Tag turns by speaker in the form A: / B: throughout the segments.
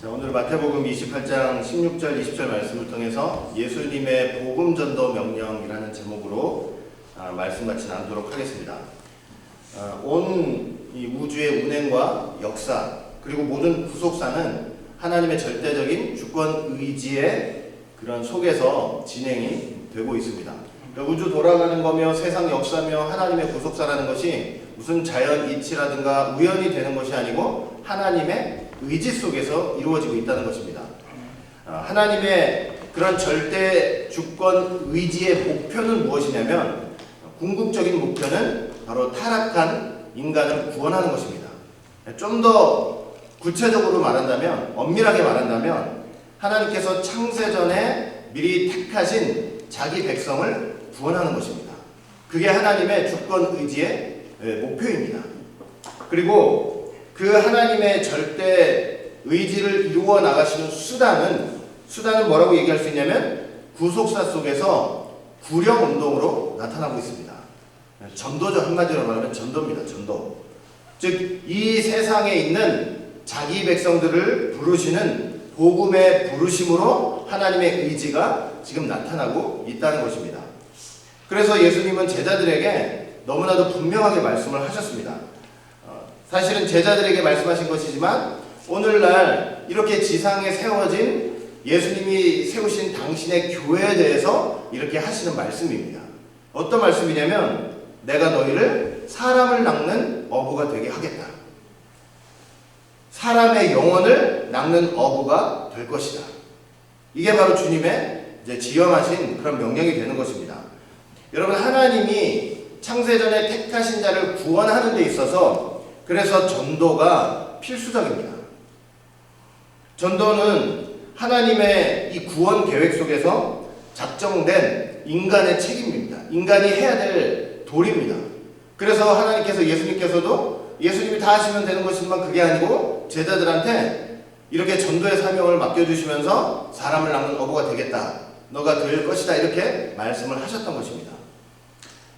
A: 자, 오늘 마태복음 28장 16절 20절 말씀을 통해서 예수님의 복음 전도 명령이라는 제목으로 말씀 같이 나누도록 하겠습니다. 온 이 우주의 운행과 역사 그리고 모든 구속사는 하나님의 절대적인 주권 의지의 그런 속에서 진행이 되고 있습니다. 그러니까 우주 돌아가는 거며 세상 역사며 하나님의 구속사라는 것이 무슨 자연 이치라든가 우연이 되는 것이 아니고 하나님의 의지 속에서 이루어지고 있다는 것입니다. 하나님의 그런 절대 주권 의지의 목표는 무엇이냐면 궁극적인 목표는 바로 타락한 인간을 구원하는 것입니다. 좀 더 구체적으로 말한다면, 엄밀하게 말한다면 하나님께서 창세전에 미리 택하신 자기 백성을 구원하는 것입니다. 그게 하나님의 주권 의지의 목표입니다. 그리고 그 하나님의 절대 의지를 이루어 나가시는 수단은 뭐라고 얘기할 수 있냐면 구속사 속에서 구령운동으로 나타나고 있습니다. 전도죠. 한마디로 말하면 전도입니다. 전도. 즉 이 세상에 있는 자기 백성들을 부르시는 복음의 부르심으로 하나님의 의지가 지금 나타나고 있다는 것입니다. 그래서 예수님은 제자들에게 너무나도 분명하게 말씀을 하셨습니다. 사실은 제자들에게 말씀하신 것이지만 오늘날 이렇게 지상에 세워진 예수님이 세우신 당신의 교회에 대해서 이렇게 하시는 말씀입니다. 어떤 말씀이냐면 내가 너희를 사람을 낚는 어부가 되게 하겠다. 사람의 영혼을 낚는 어부가 될 것이다. 이게 바로 주님의 이제 지엄하신 그런 명령이 되는 것입니다. 여러분, 하나님이 창세전에 택하신 자를 구원하는 데 있어서 그래서 전도가 필수적입니다. 전도는 하나님의 이 구원 계획 속에서 작정된 인간의 책임입니다. 인간이 해야 될 도리입니다. 그래서 하나님께서 예수님이 다 하시면 되는 것이지만 그게 아니고 제자들한테 이렇게 전도의 사명을 맡겨주시면서 사람을 낚는 어부가 되겠다. 너가 될 것이다. 이렇게 말씀을 하셨던 것입니다.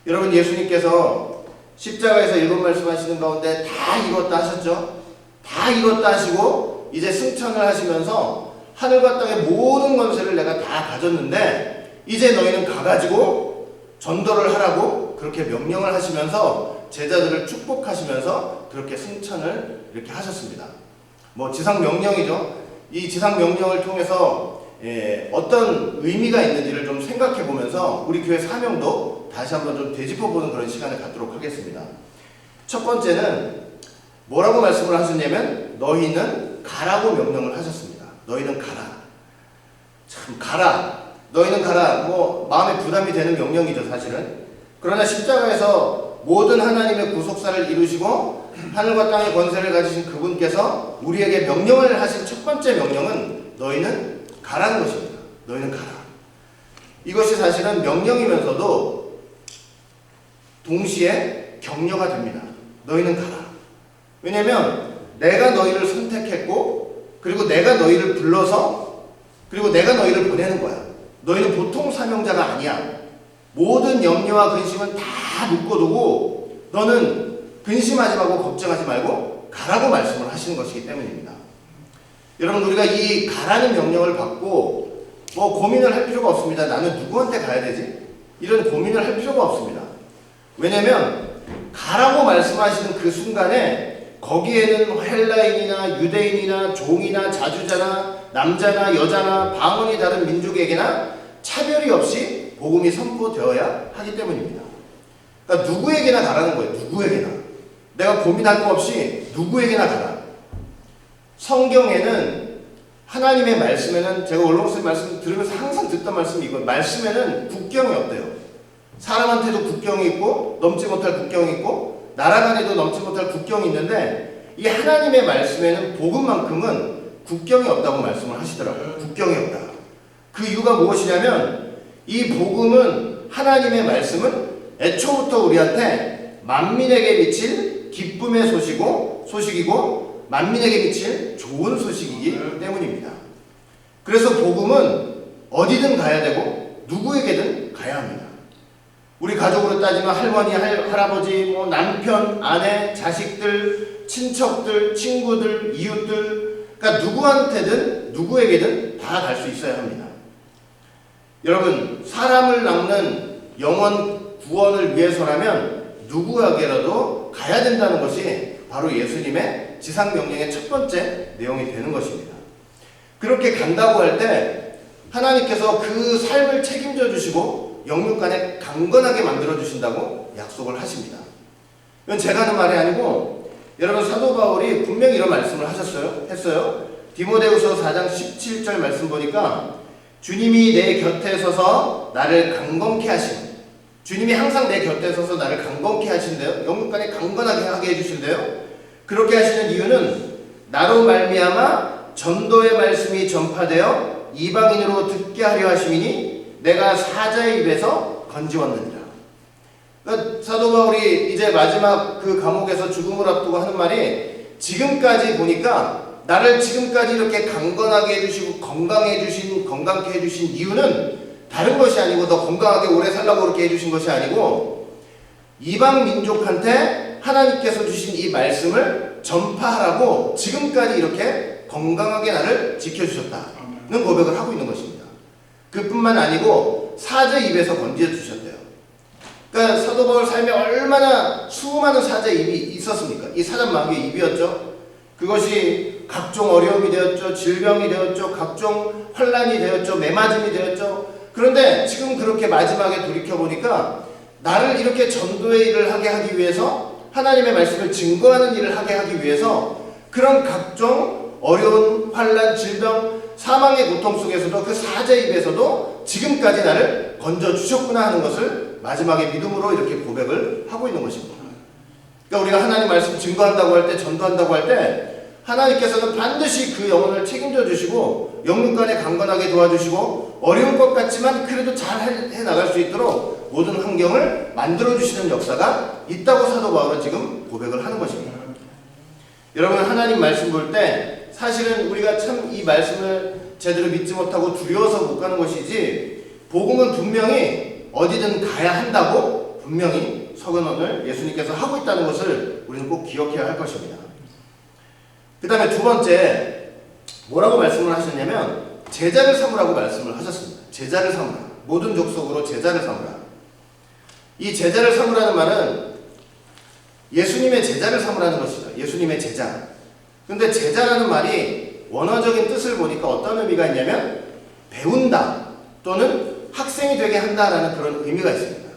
A: 여러분, 예수님께서 십자가에서 일곱 말씀하시는 가운데 다 이뤘다 하셨죠? 다 이뤘다 하시고 이제 승천을 하시면서 하늘과 땅의 모든 권세를 내가 다 가졌는데 이제 너희는 가가지고 전도를 하라고 그렇게 명령을 하시면서 제자들을 축복하시면서 그렇게 승천을 이렇게 하셨습니다. 뭐 지상 명령이죠. 이 지상 명령을 통해서 어떤 의미가 있는지를 좀 생각해 보면서 우리 교회 사명도 다시 한번 좀 되짚어보는 그런 시간을 갖도록 하겠습니다. 첫 번째는 뭐라고 말씀을 하셨냐면 너희는 가라고 명령을 하셨습니다. 너희는 가라. 참 가라. 너희는 가라. 뭐 마음에 부담이 되는 명령이죠, 사실은. 그러나 십자가에서 모든 하나님의 구속사를 이루시고 하늘과 땅의 권세를 가지신 그분께서 우리에게 명령을 하신 첫 번째 명령은 너희는 가라는 것입니다. 너희는 가라. 이것이 사실은 명령이면서도 동시에 격려가 됩니다. 너희는 가라. 왜냐하면 내가 너희를 선택했고 그리고 내가 너희를 불러서 그리고 내가 너희를 보내는 거야. 너희는 보통 사명자가 아니야. 모든 염려와 근심은 다 묶어두고 너는 근심하지 말고 걱정하지 말고 가라고 말씀을 하시는 것이기 때문입니다. 여러분, 우리가 이 가라는 명령을 받고 뭐 고민을 할 필요가 없습니다. 나는 누구한테 가야 되지? 이런 고민을 할 필요가 없습니다. 왜냐하면 가라고 말씀하시는 그 순간에 거기에는 헬라인이나 유대인이나 종이나 자주자나 남자나 여자나 방언이 다른 민족에게나 차별이 없이 복음이 선포되어야 하기 때문입니다. 그러니까 누구에게나 가라는 거예요. 누구에게나. 내가 고민할 거 없이 누구에게나 가라. 성경에는 하나님의 말씀에는 제가 올롱스 말씀 들으면서 항상 듣던 말씀이 이거예요. 말씀에는 국경이 없대요. 사람한테도 국경이 있고 넘지 못할 국경이 있고 나라 간에도 넘지 못할 국경이 있는데 이 하나님의 말씀에는 복음만큼은 국경이 없다고 말씀을 하시더라고요. 국경이 없다. 그 이유가 무엇이냐면 이 복음은 하나님의 말씀은 애초부터 우리한테 만민에게 미칠 기쁨의 소식이고 만민에게 미칠 좋은 소식이기 때문입니다. 그래서 복음은 어디든 가야 되고 누구에게든 가야 합니다. 우리 가족으로 따지면 할머니, 할아버지, 뭐 남편, 아내, 자식들, 친척들, 친구들, 이웃들 그러니까 누구한테든 누구에게든 다 갈 수 있어야 합니다. 여러분, 사람을 낚는 영원 구원을 위해서라면 누구에게라도 가야 된다는 것이 바로 예수님의 지상명령의 첫 번째 내용이 되는 것입니다. 그렇게 간다고 할 때 하나님께서 그 삶을 책임져 주시고 영육간에 강건하게 만들어 주신다고 약속을 하십니다. 이건 제가 하는 말이 아니고 여러분, 사도 바울이 분명히 이런 말씀을 했어요. 디모데후서 4장 17절 말씀 보니까 주님이 내 곁에 서서 나를 강건케 하심, 주님이 항상 내 곁에 서서 나를 강건케 하신대요. 영육간에 강건하게 하게 해주신대요. 그렇게 하시는 이유는 나로 말미암아 전도의 말씀이 전파되어 이방인으로 듣게 하려 하심이니 내가 사자의 입에서 건지웠느니라. 그러니까 사도 바울이 이제 마지막 그 감옥에서 죽음을 앞두고 하는 말이, 지금까지 보니까 나를 지금까지 이렇게 강건하게 해주시고 건강케 해주신 이유는 다른 것이 아니고, 너 건강하게 오래 살라고 그렇게 해주신 것이 아니고, 이방 민족한테 하나님께서 주신 이 말씀을 전파하라고 지금까지 이렇게 건강하게 나를 지켜주셨다는 고백을 하고 있는 것입니다. 그뿐만 아니고 사자의 입에서 건져주셨대요. 그러니까 사도 바울 삶에 얼마나 수많은 사자의 입이 있었습니까? 이 사자마귀의 입이었죠. 그것이 각종 어려움이 되었죠. 질병이 되었죠. 각종 환난이 되었죠. 매맞음이 되었죠. 그런데 지금 그렇게 마지막에 돌이켜보니까 나를 이렇게 전도의 일을 하게 하기 위해서, 하나님의 말씀을 증거하는 일을 하게 하기 위해서 그런 각종 어려운 환난, 질병, 사망의 고통 속에서도 그 사자의 입에서도 지금까지 나를 건져주셨구나 하는 것을 마지막에 믿음으로 이렇게 고백을 하고 있는 것입니다. 그러니까 우리가 하나님 말씀 증거한다고 할 때, 전도한다고 할 때 하나님께서는 반드시 그 영혼을 책임져 주시고 영육간에 강건하게 도와주시고 어려울 것 같지만 그래도 잘 해나갈 수 있도록 모든 환경을 만들어 주시는 역사가 있다고 사도 바울은 지금 고백을 하는 것입니다. 여러분, 하나님 말씀 볼 때 사실은 우리가 참 이 말씀을 제대로 믿지 못하고 두려워서 못 가는 것이지, 복음은 분명히 어디든 가야 한다고 분명히 서근원을 예수님께서 하고 있다는 것을 우리는 꼭 기억해야 할 것입니다. 그 다음에 두 번째, 뭐라고 말씀을 하셨냐면 제자를 삼으라고 말씀을 하셨습니다. 제자를 삼으라. 모든 족속으로 제자를 삼으라. 이 제자를 삼으라는 말은 예수님의 제자를 삼으라는 것이죠. 예수님의 제자. 근데 제자라는 말이 원어적인 뜻을 보니까 어떤 의미가 있냐면 배운다 또는 학생이 되게 한다라는 그런 의미가 있습니다.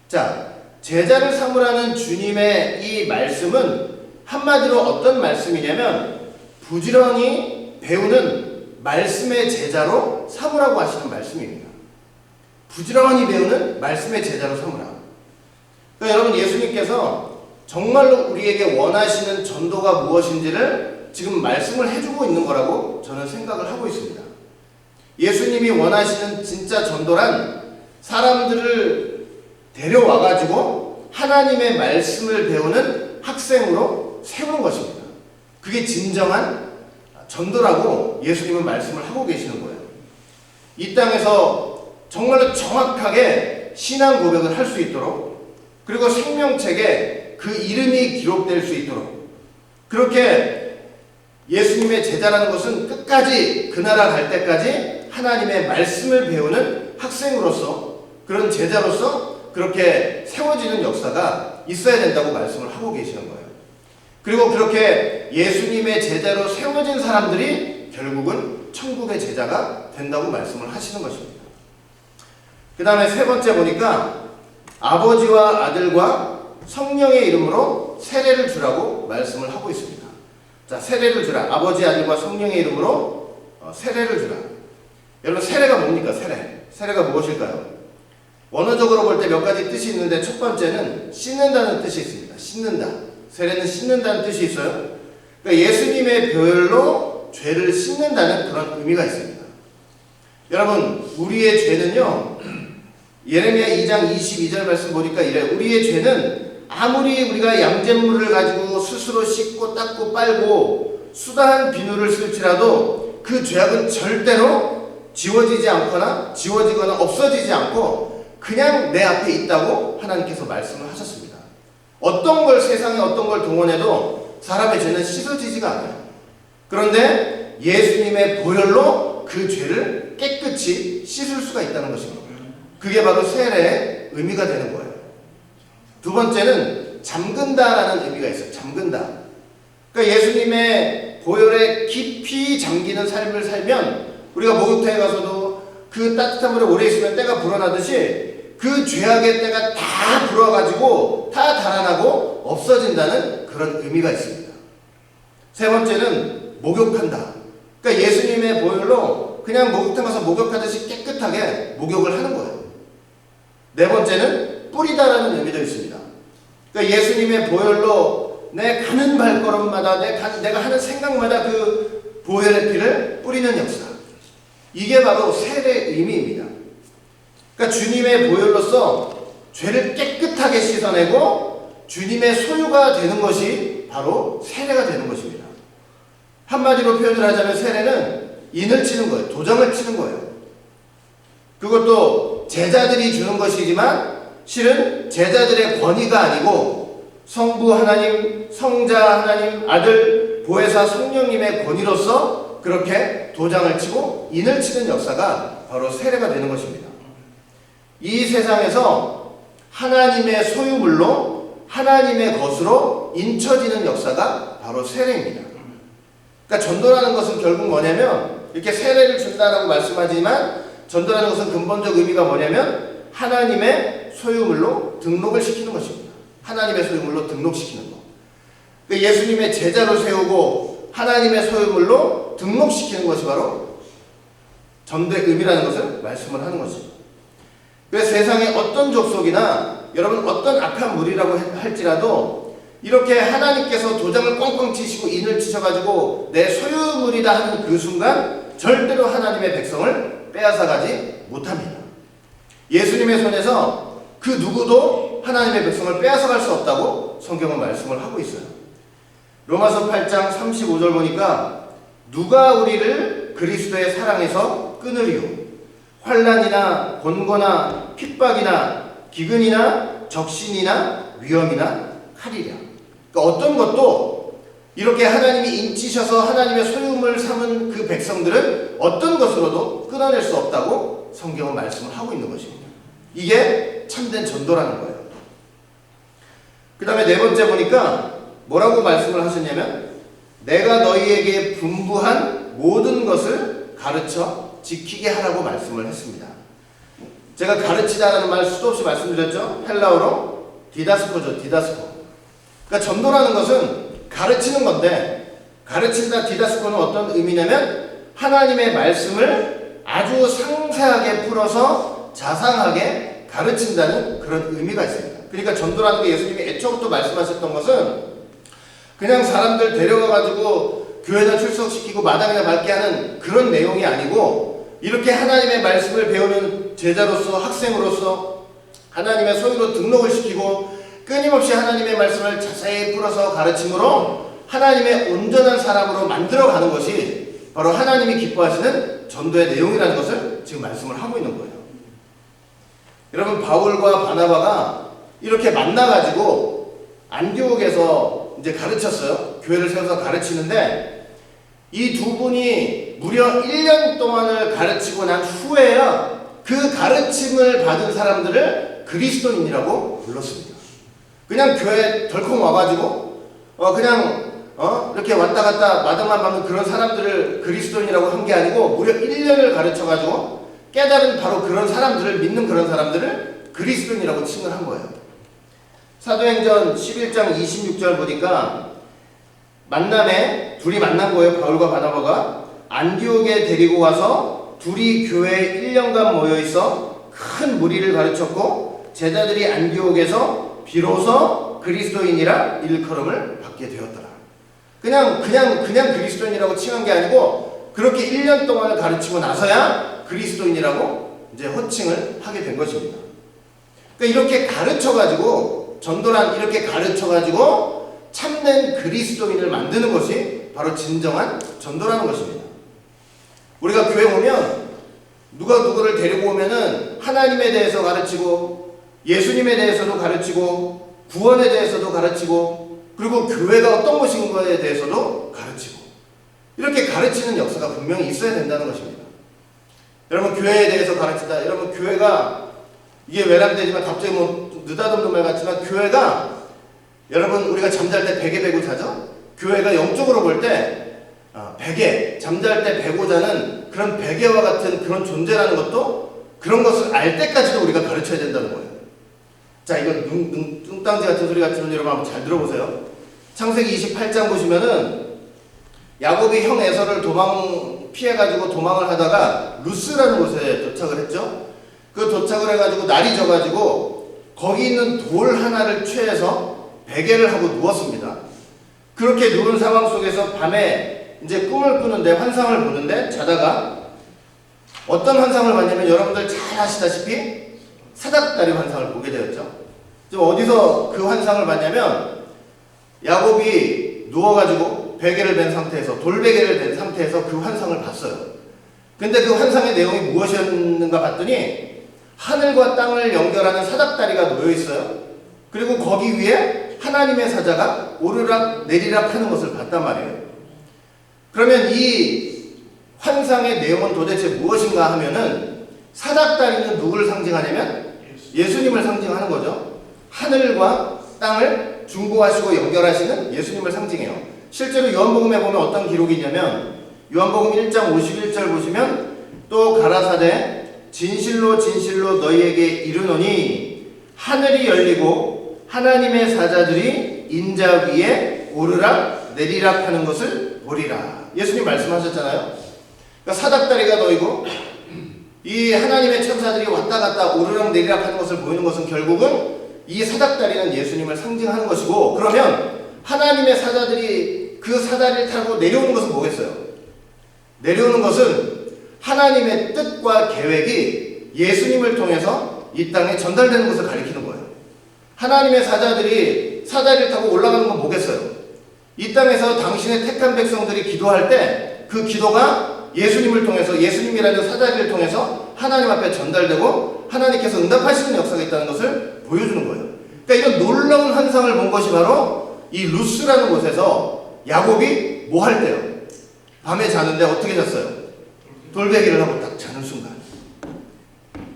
A: 자, 제자를 삼으라는 주님의 이 말씀은 한마디로 어떤 말씀이냐면 부지런히 배우는 말씀의 제자로 삼으라고 하시는 말씀입니다. 부지런히 배우는 말씀의 제자로 삼으라. 그러니까 여러분, 예수님께서 정말로 우리에게 원하시는 전도가 무엇인지를 지금 말씀을 해주고 있는 거라고 저는 생각을 하고 있습니다. 예수님이 원하시는 진짜 전도란 사람들을 데려와가지고 하나님의 말씀을 배우는 학생으로 세우는 것입니다. 그게 진정한 전도라고 예수님은 말씀을 하고 계시는 거예요. 이 땅에서 정말로 정확하게 신앙 고백을 할 수 있도록, 그리고 생명책에 그 이름이 기록될 수 있도록, 그렇게 예수님의 제자라는 것은 끝까지 그 나라 갈 때까지 하나님의 말씀을 배우는 학생으로서, 그런 제자로서 그렇게 세워지는 역사가 있어야 된다고 말씀을 하고 계시는 거예요. 그리고 그렇게 예수님의 제자로 세워진 사람들이 결국은 천국의 제자가 된다고 말씀을 하시는 것입니다. 그 다음에 세 번째 보니까 아버지와 아들과 성령의 이름으로 세례를 주라고 말씀을 하고 있습니다. 자, 세례를 주라. 아버지, 아들과 성령의 이름으로 세례를 주라. 여러분, 세례가 뭡니까? 세례가 무엇일까요? 원어적으로 볼 때 몇 가지 뜻이 있는데, 첫 번째는 씻는다는 뜻이 있습니다. 씻는다. 세례는 씻는다는 뜻이 있어요. 그러니까 예수님의 별로 죄를 씻는다는 그런 의미가 있습니다. 여러분, 우리의 죄는요, 예레미야 2장 22절 말씀 보니까 이래. 우리의 죄는 아무리 우리가 양잿물을 가지고 스스로 씻고 닦고 빨고 수다한 비누를 쓸지라도 그 죄악은 절대로 지워지거나 없어지지 않고 그냥 내 앞에 있다고 하나님께서 말씀을 하셨습니다. 어떤 걸, 세상에 어떤 걸 동원해도 사람의 죄는 씻어지지가 않아요. 그런데 예수님의 보혈로 그 죄를 깨끗이 씻을 수가 있다는 것입니다. 그게 바로 세례의 의미가 되는 거예요. 두 번째는 잠근다라는 의미가 있어요. 잠근다. 그러니까 예수님의 보혈에 깊이 잠기는 삶을 살면 우리가 목욕탕에 가서도 그 따뜻한 물에 오래 있으면 때가 불어나듯이 그 죄악의 때가 다 불어가지고 다 달아나고 없어진다는 그런 의미가 있습니다. 세 번째는 목욕한다. 그러니까 예수님의 보혈로 그냥 목욕탕 가서 목욕하듯이 깨끗하게 목욕을 하는 거예요. 네 번째는 뿌리다라는 의미도 있습니다. 그러니까 예수님의 보혈로 내 가는 발걸음마다 내가 하는 생각마다 그 보혈의 피를 뿌리는 역사. 이게 바로 세례의 의미입니다. 그러니까 주님의 보혈로서 죄를 깨끗하게 씻어내고 주님의 소유가 되는 것이 바로 세례가 되는 것입니다. 한마디로 표현을 하자면 세례는 인을 치는 거예요. 도장을 치는 거예요. 그것도 제자들이 주는 것이지만 실은 제자들의 권위가 아니고 성부 하나님, 성자 하나님, 아들, 보혜사 성령님의 권위로서 그렇게 도장을 치고 인을 치는 역사가 바로 세례가 되는 것입니다. 이 세상에서 하나님의 소유물로 하나님의 것으로 인쳐지는 역사가 바로 세례입니다. 그러니까 전도라는 것은 결국 뭐냐면 이렇게 세례를 준다라고 말씀하지만 전도라는 것은 근본적 의미가 뭐냐면 하나님의 소유물로 등록을 시키는 것입니다. 하나님의 소유물로 등록시키는 것. 그러니까 예수님의 제자로 세우고 하나님의 소유물로 등록시키는 것이 바로 전도의 의미라는 것을 말씀을 하는 것입니다. 그래서 세상에 어떤 족속이나 여러분 어떤 악한 무리라고 할지라도 이렇게 하나님께서 도장을 꽝꽝 치시고 인을 치셔가지고 내 소유물이다 하는 그 순간 절대로 하나님의 백성을 빼앗아가지 못합니다. 예수님의 손에서 그 누구도 하나님의 백성을 빼앗아갈 수 없다고 성경은 말씀을 하고 있어요. 로마서 8장 35절 보니까 누가 우리를 그리스도의 사랑에서 끊으리요? 환난이나 곤고나 핍박이나 기근이나 적신이나 위험이나 칼이랴. 그러니까 어떤 것도 이렇게 하나님이 인치셔서 하나님의 소유물 삼은 그 백성들은 어떤 것으로도 끊어낼 수 없다고 성경은 말씀을 하고 있는 것입니다. 이게 참된 전도라는 거예요. 그 다음에 네 번째 보니까 뭐라고 말씀을 하셨냐면 내가 너희에게 분부한 모든 것을 가르쳐 지키게 하라고 말씀을 했습니다. 제가 가르치다라는 말 수도 없이 말씀드렸죠. 헬라어로 디다스코죠. 디다스코. 그러니까 전도라는 것은 가르치는 건데 가르친다 디다스코는 어떤 의미냐면 하나님의 말씀을 아주 상세하게 풀어서 자상하게 가르친다는 그런 의미가 있습니다. 그러니까 전도라는 게 예수님이 애초부터 말씀하셨던 것은 그냥 사람들 데려가가지고 교회나 출석시키고 마당이나 밟게 하는 그런 내용이 아니고 이렇게 하나님의 말씀을 배우는 제자로서 학생으로서 하나님의 소유로 등록을 시키고 끊임없이 하나님의 말씀을 자세히 풀어서 가르침으로 하나님의 온전한 사람으로 만들어가는 것이 바로 하나님이 기뻐하시는 전도의 내용이라는 것을 지금 말씀을 하고 있는 거예요. 여러분 바울과 바나바가 이렇게 만나가지고 안디옥에서 이제 가르쳤어요. 교회를 세워서 가르치는데 이 두 분이 무려 1년 동안을 가르치고 난 후에야 그 가르침을 받은 사람들을 그리스도인이라고 불렀습니다. 그냥 교회에 덜컥 와가지고 이렇게 왔다 갔다 마당만 밟는 그런 사람들을 그리스도인이라고 한 게 아니고 무려 1년을 가르쳐가지고 깨달은 바로 그런 사람들을 믿는 그런 사람들을 그리스도인이라고 칭을 한 거예요. 사도행전 11장 26절 보니까 만남에 둘이 만난 거예요. 바울과 바나바가 안디옥에 데리고 와서 둘이 교회에 1년간 모여있어 큰 무리를 가르쳤고 제자들이 안디옥에서 비로소 그리스도인이라 일컬음을 받게 되었더라. 그냥 그리스도인이라고 칭한 게 아니고 그렇게 1년 동안을 가르치고 나서야 그리스도인이라고 이제 호칭을 하게 된 것입니다. 그러니까 이렇게 가르쳐가지고 전도란 이렇게 가르쳐가지고 참된 그리스도인을 만드는 것이 바로 진정한 전도라는 것입니다. 우리가 교회 오면 누가 누구를 데리고 오면은 하나님에 대해서 가르치고 예수님에 대해서도 가르치고 구원에 대해서도 가르치고 그리고 교회가 어떤 것인 거에 대해서도 가르치고 이렇게 가르치는 역사가 분명히 있어야 된다는 것입니다. 여러분, 교회에 대해서 가르치다. 여러분, 교회가 이게 외람되지만 갑자기 뭐 느닷없는 말 같지만, 교회가 여러분, 우리가 잠잘 때 베개 베고 자죠? 교회가 영적으로 볼 때 베개, 잠잘 때 베고 자는 그런 베개와 같은 그런 존재라는 것도, 그런 것을 알 때까지도 우리가 가르쳐야 된다는 거예요. 자, 이건 뚱땅지 같은 소리 같지만 여러분 한번 잘 들어보세요. 창세기 28장 보시면은 야곱이 형 에서를 피해가지고 도망을 하다가 루스라는 곳에 도착을 했죠. 그 도착을 해가지고 날이 져가지고 거기 있는 돌 하나를 취해서 베개를 하고 누웠습니다. 그렇게 누운 상황 속에서 밤에 이제 꿈을 꾸는데, 환상을 보는데, 자다가 어떤 환상을 봤냐면, 여러분들 잘 아시다시피 사닥다리 환상을 보게 되었죠. 지금 어디서 그 환상을 봤냐면, 야곱이 누워가지고 베개를 댄 상태에서, 돌베개를 댄 상태에서 그 환상을 봤어요. 근데 그 환상의 내용이 무엇이었는가 봤더니 하늘과 땅을 연결하는 사닥다리가 놓여 있어요. 그리고 거기 위에 하나님의 사자가 오르락 내리락 하는 것을 봤단 말이에요. 그러면 이 환상의 내용은 도대체 무엇인가 하면은, 사닥다리는 누구를 상징하냐면 예수님을 상징하는 거죠. 하늘과 땅을 중보하시고 연결하시는 예수님을 상징해요. 실제로 요한복음에 보면 어떤 기록이 있냐면, 요한복음 1장 51절 보시면, 또 가라사대 진실로 진실로 너희에게 이르노니 하늘이 열리고 하나님의 사자들이 인자 위에 오르락 내리락 하는 것을 보리라. 예수님 말씀하셨잖아요. 그러니까 사닥다리가 너희고 이 하나님의 천사들이 왔다 갔다 오르락 내리락 하는 것을 보이는 것은 결국은 이 사닥다리는 예수님을 상징하는 것이고, 그러면 하나님의 사자들이 그 사다리를 타고 내려오는 것은 뭐겠어요? 내려오는 것은 하나님의 뜻과 계획이 예수님을 통해서 이 땅에 전달되는 것을 가리키는 거예요. 하나님의 사자들이 사다리를 타고 올라가는 건 뭐겠어요? 이 땅에서 당신의 택한 백성들이 기도할 때 그 기도가 예수님을 통해서, 예수님이라는 사자리를 통해서 하나님 앞에 전달되고 하나님께서 응답하시는 역사가 있다는 것을 보여주는 거예요. 그러니까 이런 놀라운 환상을 본 것이 바로 이 루스라는 곳에서 야곱이 뭐 할 때요? 밤에 자는데 어떻게 잤어요? 돌베개를 하고 딱 자는 순간.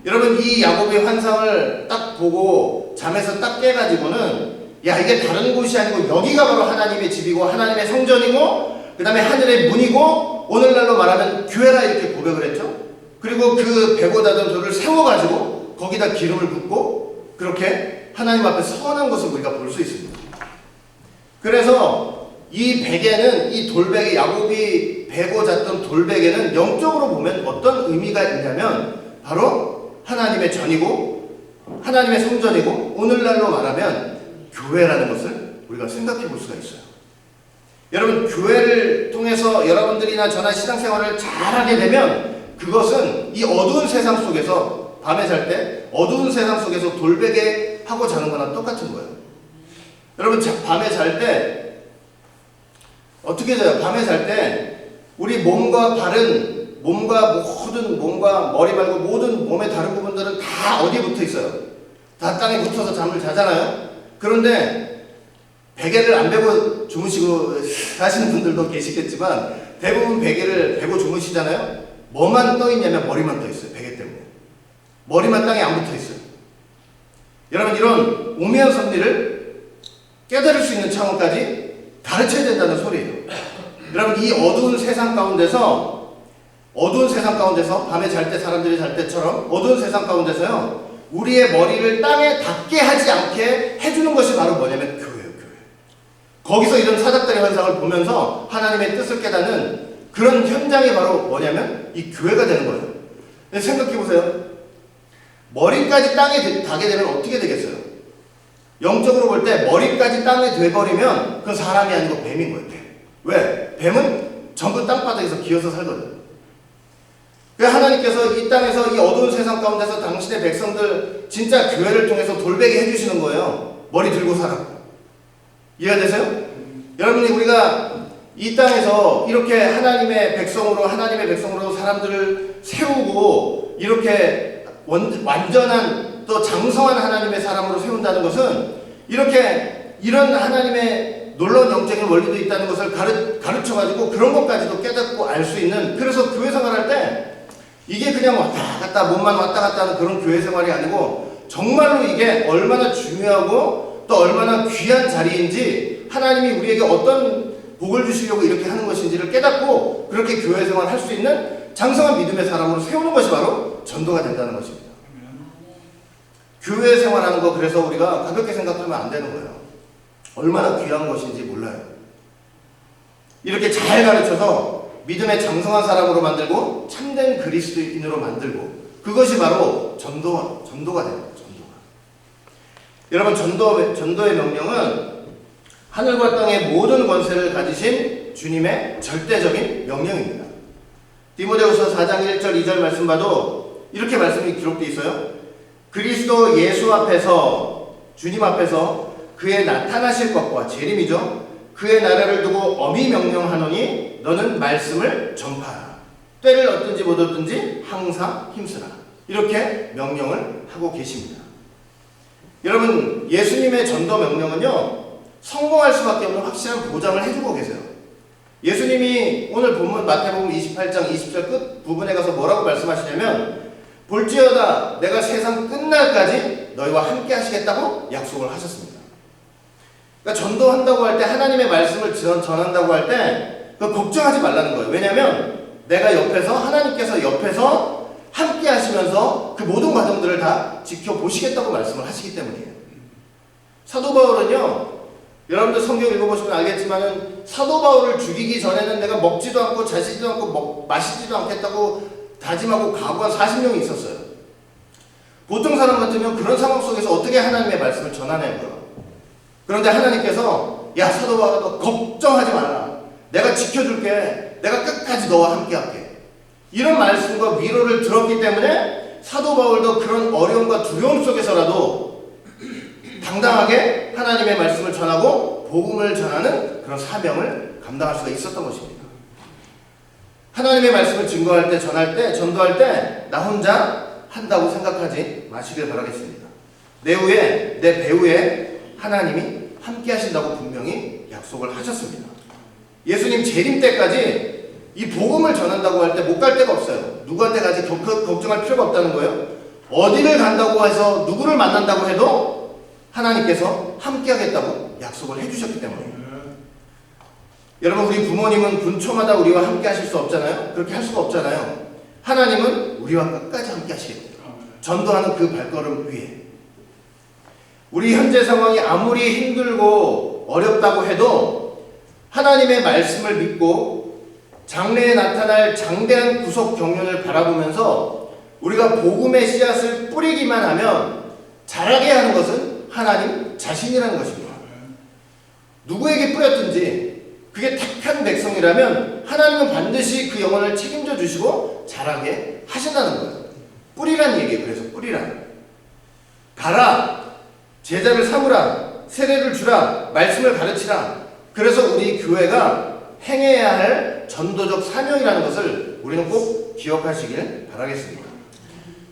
A: 여러분, 이 야곱의 환상을 딱 보고 잠에서 딱 깨가지고는, 야, 이게 다른 곳이 아니고 여기가 바로 하나님의 집이고 하나님의 성전이고 그 다음에 하늘의 문이고 오늘날로 말하면 교회라, 이렇게 고백을 했죠. 그리고 그 베고다던 돌을 세워가지고 거기다 기름을 붓고 그렇게 하나님 앞에 서원한 것을 우리가 볼 수 있습니다. 그래서 이 베개는, 이 돌베개, 야곱이 베고 잤던 돌베개는 영적으로 보면 어떤 의미가 있냐면 바로 하나님의 전이고 하나님의 성전이고 오늘날로 말하면 교회라는 것을 우리가 생각해 볼 수가 있어요. 여러분, 교회를 통해서 여러분들이나 저나 신앙생활을 잘하게 되면 그것은 이 어두운 세상 속에서, 밤에 잘 때 어두운 세상 속에서 돌베개 하고 자는 거나 똑같은 거예요. 여러분, 밤에 잘 때 어떻게 자요? 밤에 잘 때 우리 몸과 발은, 몸과 머리 말고 모든 몸의 다른 부분들은 다 어디에 붙어 있어요? 다 땅에 붙어서 잠을 자잖아요. 그런데 베개를 안 베고 주무시고 하시는 분들도 계시겠지만 대부분 베개를 베고 주무시잖아요. 뭐만 떠 있냐면 머리만 떠 있어요. 베개 때문에. 머리만 땅에 안 붙어 있어요. 여러분, 이런 오묘한 섭리를 깨달을 수 있는 차원까지 가르쳐야 된다는 소리예요. 여러분, 이 어두운 세상 가운데서 밤에 잘 때 사람들이 잘 때처럼 어두운 세상 가운데서요, 우리의 머리를 땅에 닿게 하지 않게 해주는 것이 바로 뭐냐면 교회예요. 교회. 거기서 이런 사닥다리 환상을 보면서 하나님의 뜻을 깨닫는 그런 현장이 바로 뭐냐면 이 교회가 되는 거예요. 생각해보세요. 머리까지 땅에 닿게 되면 어떻게 되겠어요? 영적으로 볼 때 머리까지 땅에 돼버리면 그건 사람이 아니고 뱀인 거예요. 뱀. 왜? 뱀은 전부 땅바닥에서 기어서 살거든요. 그래서 하나님께서 이 땅에서 이 어두운 세상 가운데서 당신의 백성들 진짜 교회를 통해서 돌베개 해주시는 거예요. 머리 들고 살라고. 이해가 되세요? 여러분이 우리가 이 땅에서 이렇게 하나님의 백성으로 사람들을 세우고 이렇게 완전한 또 장성한 하나님의 사람으로 세운다는 것은 이렇게 이런 하나님의 놀라운 영적인 원리도 있다는 것을 가르쳐가지고 그런 것까지도 깨닫고 알 수 있는, 그래서 교회 생활할 때 이게 그냥 왔다 갔다 몸만 왔다 갔다 하는 그런 교회 생활이 아니고 정말로 이게 얼마나 중요하고 또 얼마나 귀한 자리인지, 하나님이 우리에게 어떤 복을 주시려고 이렇게 하는 것인지를 깨닫고 그렇게 교회 생활 할 수 있는 장성한 믿음의 사람으로 세우는 것이 바로 전도가 된다는 것입니다. 교회 생활하는 거 그래서 우리가 가볍게 생각하면 안 되는 거예요. 얼마나 귀한 것인지 몰라요. 이렇게 잘 가르쳐서 믿음의 장성한 사람으로 만들고 참된 그리스도인으로 만들고, 그것이 바로 전도가 됩니다. 전도가. 여러분, 전도의 명령은 하늘과 땅의 모든 권세를 가지신 주님의 절대적인 명령입니다. 디모데후서 4장 1절 2절 말씀 봐도 이렇게 말씀이 기록되어 있어요. 그리스도 예수 앞에서, 주님 앞에서 그의 나타나실 것과, 재림이죠, 그의 나라를 두고 엄히 명령하노니 너는 말씀을 전파하라. 때를 얻든지 못 얻든지 항상 힘쓰라. 이렇게 명령을 하고 계십니다. 여러분, 예수님의 전도 명령은요, 성공할 수밖에 없는 확실한 보장을 해주고 계세요. 예수님이 오늘 본문 마태복음 28장 20절 끝 부분에 가서 뭐라고 말씀하시냐면, 볼지어다 내가 세상 끝날까지 너희와 함께 하시겠다고 약속을 하셨습니다. 그러니까 전도한다고 할 때, 하나님의 말씀을 전한다고 할 때 걱정하지 말라는 거예요. 왜냐하면 내가 옆에서, 하나님께서 옆에서 함께 하시면서 그 모든 과정들을 다 지켜보시겠다고 말씀을 하시기 때문이에요. 사도 바울은요, 여러분들 성경 읽어보시면 알겠지만은 사도 바울을 죽이기 전에는 내가 먹지도 않고 자시지도 않고 마시지도 않겠다고 다짐하고 각오한 40명이 있었어요. 보통 사람 같으면 그런 상황 속에서 어떻게 하나님의 말씀을 전하냐고요. 그런데 하나님께서, 야 사도 바울아, 너 걱정하지 마라. 내가 지켜줄게. 내가 끝까지 너와 함께 할게. 이런 말씀과 위로를 들었기 때문에 사도 바울도 그런 어려움과 두려움 속에서라도 당당하게 하나님의 말씀을 전하고 복음을 전하는 그런 사명을 감당할 수가 있었던 것입니다. 하나님의 말씀을 증거할 때, 전할 때, 전도할 때 나 혼자 한다고 생각하지 마시길 바라겠습니다. 내 배후에 하나님이 함께 하신다고 분명히 약속을 하셨습니다. 예수님 재림 때까지 이 복음을 전한다고 할 때 못 갈 데가 없어요. 누구한테 가지 걱정할 필요가 없다는 거예요. 어디를 간다고 해서 누구를 만난다고 해도 하나님께서 함께 하겠다고 약속을 해주셨기 때문이에요. 여러분, 우리 부모님은 분초마다 우리와 함께 하실 수 없잖아요. 그렇게 할 수가 없잖아요. 하나님은 우리와 끝까지 함께 하시겠죠. 전도하는 그 발걸음 위에. 우리 현재 상황이 아무리 힘들고 어렵다고 해도 하나님의 말씀을 믿고 장래에 나타날 장대한 구속 경륜을 바라보면서 우리가 복음의 씨앗을 뿌리기만 하면 자라게 하는 것은 하나님 자신이라는 것입니다. 누구에게 뿌렸든지 그게 택한 백성이라면 하나님은 반드시 그 영혼을 책임져 주시고 자라게 하신다는 거예요. 뿌리란 얘기예요. 그래서 뿌리란. 가라. 제자를 삼으라. 세례를 주라. 말씀을 가르치라. 그래서 우리 교회가 행해야 할 전도적 사명이라는 것을 우리는 꼭 기억하시길 바라겠습니다.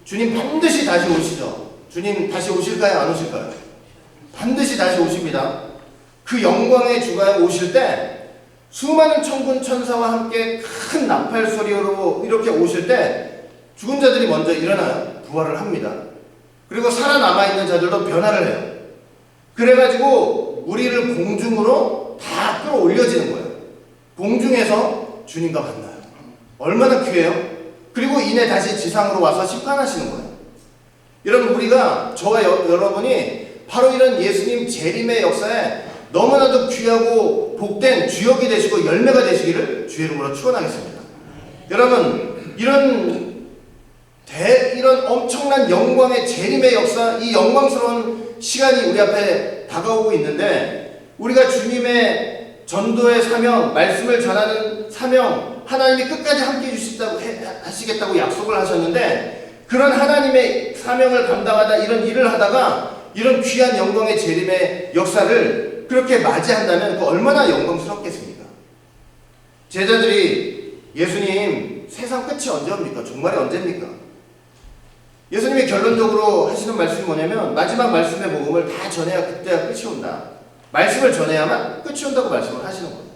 A: 주님 반드시 다시 오시죠. 주님 다시 오실까요? 안 오실까요? 반드시 다시 오십니다. 그 영광의 주가 오실 때 수많은 천군 천사와 함께 큰 나팔 소리로 이렇게 오실 때 죽은 자들이 먼저 일어나요. 부활을 합니다. 그리고 살아남아 있는 자들도 변화를 해요. 그래가지고 우리를 공중으로 다 끌어올려지는 거예요. 공중에서 주님과 만나요. 얼마나 귀해요? 그리고 이내 다시 지상으로 와서 심판하시는 거예요. 여러분, 우리가, 저와 여러분이 바로 이런 예수님 재림의 역사에 너무나도 귀하고 복된 주역이 되시고 열매가 되시기를 주의 이름으로 축원하겠습니다. 여러분, 이런 엄청난 영광의 재림의 역사, 이 영광스러운 시간이 우리 앞에 다가오고 있는데, 우리가 주님의 전도의 사명, 말씀을 전하는 사명, 하나님이 끝까지 함께 하시겠다고 약속을 하셨는데, 그런 하나님의 사명을 감당하다 이런 일을 하다가 이런 귀한 영광의 재림의 역사를 그렇게 맞이한다면 그 얼마나 영광스럽겠습니까? 제자들이 예수님 세상 끝이 언제 옵니까? 종말이 언제입니까? 예수님이 결론적으로 하시는 말씀이 뭐냐면 마지막 말씀의 복음을 다 전해야 그때야 끝이 온다. 말씀을 전해야만 끝이 온다고 말씀을 하시는 거예요.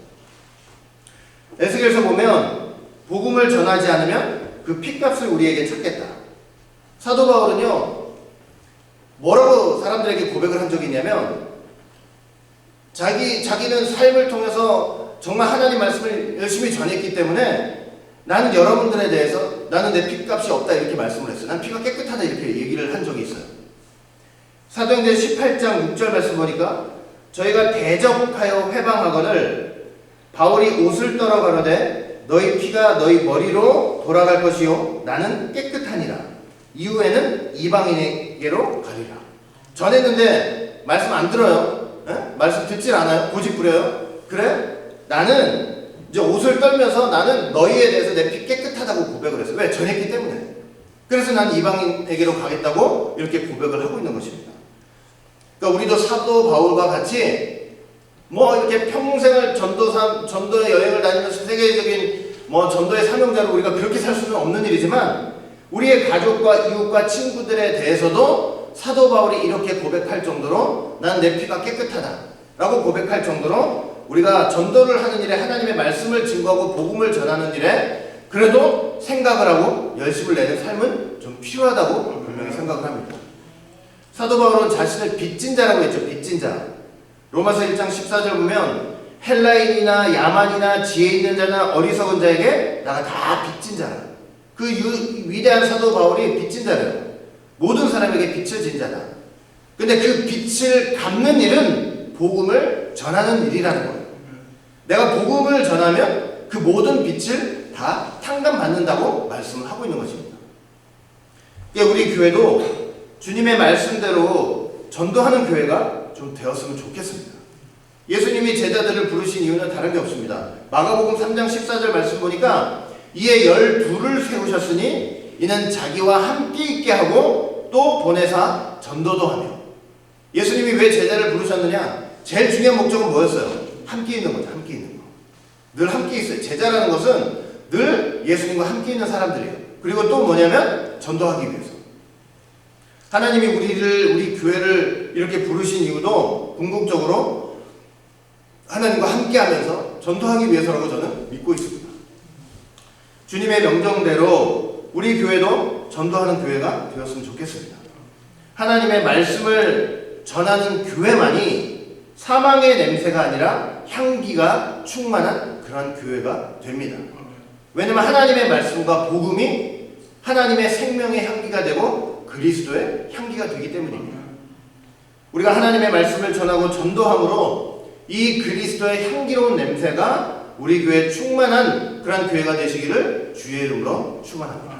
A: 에스겔서 보면 복음을 전하지 않으면 그 핏값을 우리에게 찾겠다. 사도 바울은요, 뭐라고 사람들에게 고백을 한 적이 있냐면, 자기는 삶을 통해서 정말 하나님 말씀을 열심히 전했기 때문에 나는 여러분들에 대해서 나는 내 핏값이 없다 이렇게 말씀을 했어요. 난 피가 깨끗하다 이렇게 얘기를 한 적이 있어요. 사도행전 18장 6절 말씀 보니까 저희가 대적하여 회방하거늘 바울이 옷을 떨어 가로되 너희 피가 너희 머리로 돌아갈 것이요 나는 깨끗하니라. 이후에는 이방인에게로 가리라. 전했는데 말씀 안 들어요. 에? 말씀 듣질 않아요. 고집 부려요. 그래? 나는 이제 옷을 떨면서 나는 너희에 대해서 내 피 깨끗하다고 고백을 했어요. 왜? 전했기 때문에. 그래서 난 이방인에게로 가겠다고 이렇게 고백을 하고 있는 것입니다. 그러니까 우리도 사도 바울과 같이 뭐 이렇게 평생을 전도의 여행을 다니면서 세계적인 뭐 전도의 사명자로 우리가 그렇게 살 수는 없는 일이지만 우리의 가족과 이웃과 친구들에 대해서도 사도 바울이 이렇게 고백할 정도로 난 내 피가 깨끗하다 라고 고백할 정도로 우리가 전도를 하는 일에 하나님의 말씀을 증거하고 복음을 전하는 일에 그래도 생각을 하고 열심을 내는 삶은 좀 필요하다고 분명히 생각을 합니다. 사도 바울은 자신을 빚진 자라고 했죠. 빚진 자. 로마서 1장 14절 보면 헬라인이나 야만이나 지혜 있는 자나 어리석은 자에게 나가 다 빚진 자라. 그 위대한 사도 바울이 빚진 자래요. 모든 사람에게 빚을 진 자다. 근데 그 빚을 갚는 일은 복음을 전하는 일이라는 거예요. 내가 복음을 전하면 그 모든 빚을 다 탕감받는다고 말씀을 하고 있는 것입니다. 우리 교회도 주님의 말씀대로 전도하는 교회가 좀 되었으면 좋겠습니다. 예수님이 제자들을 부르신 이유는 다른 게 없습니다. 마가복음 3장 14절 말씀 보니까 이에 12를 세우셨으니 이는 자기와 함께 있게 하고 또 보내사 전도도 하며. 예수님이 왜 제자를 부르셨느냐? 제일 중요한 목적은 뭐였어요? 함께 있는 거죠. 함께 있는 거. 늘 함께 있어요. 제자라는 것은 늘 예수님과 함께 있는 사람들이에요. 그리고 또 뭐냐면 전도하기 위해서. 하나님이 우리 교회를 이렇게 부르신 이유도 궁극적으로 하나님과 함께 하면서 전도하기 위해서라고 저는 믿고 있습니다. 주님의 명령대로 우리 교회도 전도하는 교회가 되었으면 좋겠습니다. 하나님의 말씀을 전하는 교회만이 사망의 냄새가 아니라 향기가 충만한 그런 교회가 됩니다. 왜냐하면 하나님의 말씀과 복음이 하나님의 생명의 향기가 되고 그리스도의 향기가 되기 때문입니다. 우리가 하나님의 말씀을 전하고 전도함으로 이 그리스도의 향기로운 냄새가 우리 교회에 충만한 그런 교회가 되시기를 주의 이름으로 축원합니다.